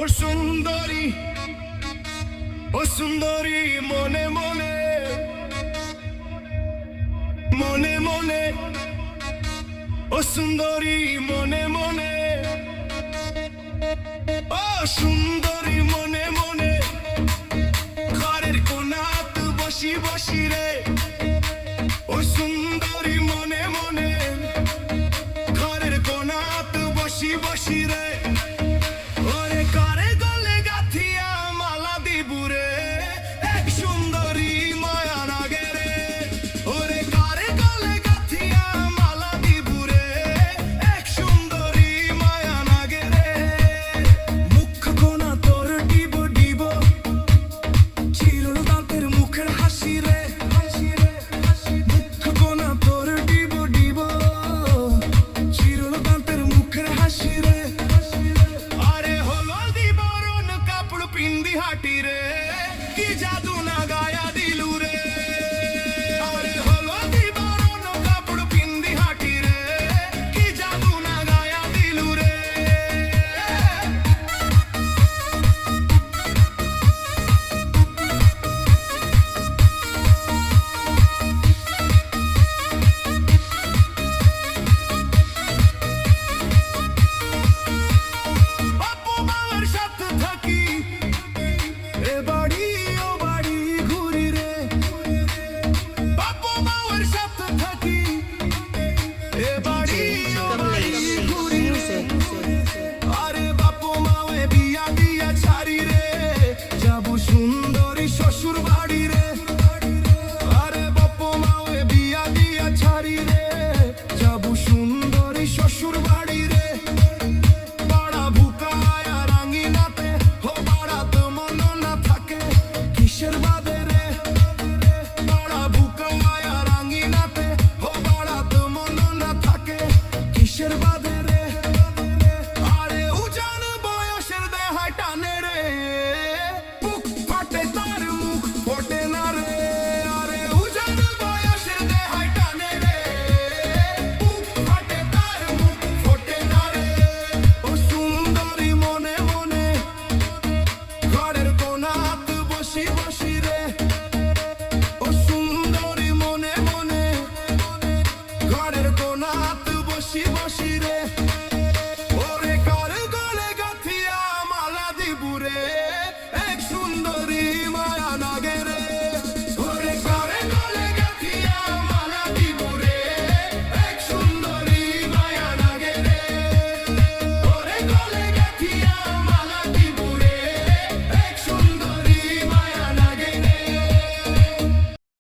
সুন্দরী, ও সুন্দরী মনে মনে মনে মনে, ও সুন্দরী মনে মনে, ও সুন্দরী মনে মনে, ঘরের কোনাত বসি বসি রে, ও সুন্দরী মনে মনে, ঘরের কোনাত বসি বসি রে, ওরে কারে গলে গাথিয়া মালা দিবুরে, এক সুন্দরী মায়া লাগে রে, ওরে কারে গলে গাথিয়া মালা দিবুরে, এক সুন্দরী মায়া লাগে রে, মুখ কোনা তোর ডিব ডিব, চিরল দাঁতের মুখের হাসি রে, মুখ কোনা তোর ডিব ডিব, চিরল দাঁতের মুখের হাসি রে, পিন্দি হাটি রে, কি জাদু না গায়া দিলু রে, আরে হলদি বরণ কাপড় পিন্দি হাটি রে, কি জাদু না গায়া দিলু রে। বাপু মায়ের সাথে থাকি, এ বাড়ি ও বাড়ি ঘুরি রে, বাপু মায়ের সাথে থাকি, এ বাড়ি ও বাড়ি ঘুরি রে, আরে বাপু মায়ে বিয়া দি